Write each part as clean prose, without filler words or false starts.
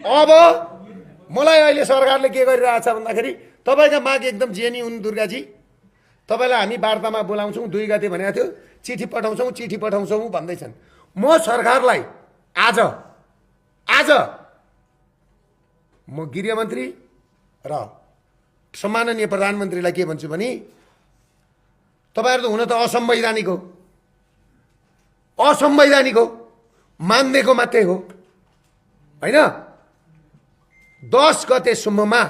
अब मलाई अहिले सरकारले के गरिरहेछ भन्दाखेरि तपाईँका माग एकदम जेनी हुन् दुर्गाजी, तपाईँलाई हामी वार्तामा बोलाउँछौँ 2 गते भनेको थियो, चिठी पठाउँछौँ भन्दैछन्। म सरकारलाई आज म गृहमन्त्री र सम्माननीय प्रधानमन्त्रीलाई के भन्छु भने तपाईँहरू त हुन त असंवैधानिक हो, मान्देको मात्रै हो हैन। 10 गतेसम्ममा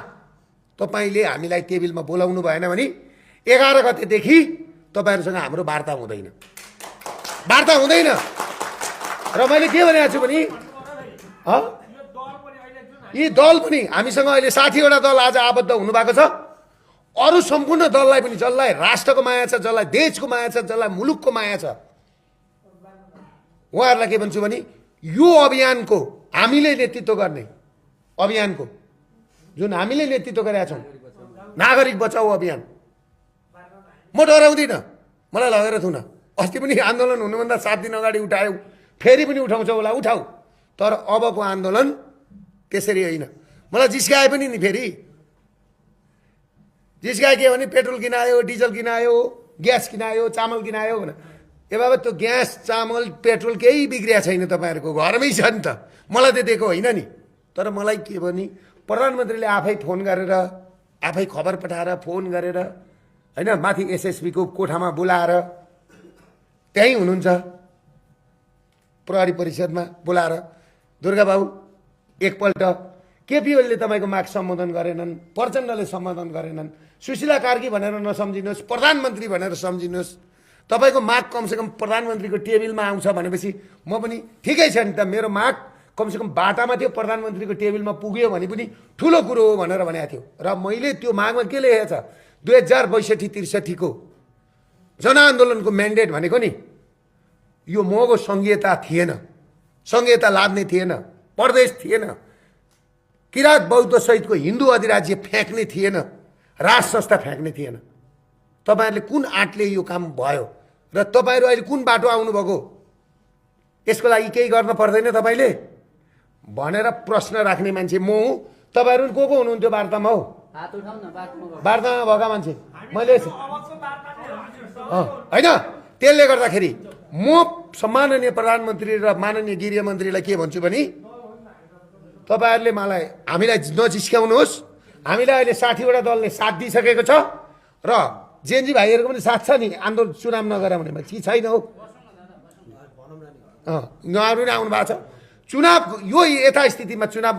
तपाईँले हामीलाई टेबलमा बोलाउनु भएन भने 11 गतेदेखि तपाईँहरूसँग हाम्रो वार्ता हुँदैन। र मैले के भनेको छु भने यी दल पनि हामीसँग अहिले 60 वटा दल आज आबद्ध हुनुभएको छ। अरू सम्पूर्ण दललाई पनि, जसलाई राष्ट्रको माया छ, जसलाई देशको माया छ, जसलाई मुलुकको माया छ, उहाँहरूलाई के भन्छु भने यो अभियानको हामीले नेतृत्व गर्ने अभियानको जुन हामीले नेतृत्व गरेका छौँ नागरिक बचाऊ अभियान, म डराउँदिनँ, मलाई लगेर थुन। अस्ति पनि आन्दोलन हुनुभन्दा 7 दिन अगाडि उठायौ, फेरि पनि उठाउँछ होला, उठाऊ। तर अबको आन्दोलन त्यसरी होइन। मलाई जिस्काए पनि नि, फेरि जिस्काए के भने पेट्रोल किनायो, डिजल किनायो, ग्यास किनायो, चामल किनायो भने ए बाबा त्यो ग्यास चामल पेट्रोल केही बिग्रिया छैन, तपाईँहरूको घरमै छ नि त, मलाई त दिएको होइन नि। तर मलाई के भने प्रधानमन्त्रीले आफै फोन गरेर, आफै खबर पठाएर, फोन गरेर हैन, माथि एसएसपी को कोठामा बोलाएर, त्यहीँ हुनुहुन्छ प्रहरी परिषदमा बोलाएर, दुर्गा बाबु एकपल्ट केपी ओलीले तपाईँको माग सम्बोधन गरेनन्, प्रचण्डले सम्बोधन गरेनन्, सुशीला कार्की भनेर नसम्झिनुहोस्, प्रधानमन्त्री भनेर सम्झिनुहोस्। तपाईँको माग कमसेकम प्रधानमन्त्रीको टेबलमा आउँछ भनेपछि म पनि ठिकै छ नि त, मेरो माग कमसेकम बाटामा थियो, प्रधानमन्त्रीको टेबलमा पुग्यो भने पनि ठुलो कुरो हो भनेर भनेको थियो। र मैले त्यो मागमा के लेखेको छ, 2062-63 को जनआन्दोलनको म्यान्डेट भनेको नि यो महँगो सङ्घीयता थिएन, सङ्घीयता लाद्ने थिएन, प्रदेश थिएन, किराँत बौद्ध सहितको हिन्दू अधिराज्य फ्याँक्ने थिएन, राज संस्था फ्याँक्ने थिएन। तपाईँहरूले कुन आँटले यो काम भयो र तपाईँहरू अहिले कुन बाटो आउनुभएको, यसको लागि केही गर्न पर्दैन तपाईँले भनेर प्रश्न राख्ने मान्छे म हुँ। तपाईँहरू को हुनुहुन्थ्यो वार्तामा? हो वार्तामा भएका मान्छे मैले होइन। त्यसले गर्दाखेरि म सम्माननीय प्रधानमन्त्री र माननीय गृहमन्त्रीलाई के भन्छु भने तपाईँहरूले हामीलाई नजिस्काउनुहोस्। हामीलाई अहिले 60 वटा दलले साथ दिइसकेको छ र जेएनजी भाइहरूको पनि साथ छ नि। आन्दोलन चुनाव नगर भने छैन हो, उहाँहरू नै आउनु भएको छ। चुनाव यो यथास्थितिमा चुनाव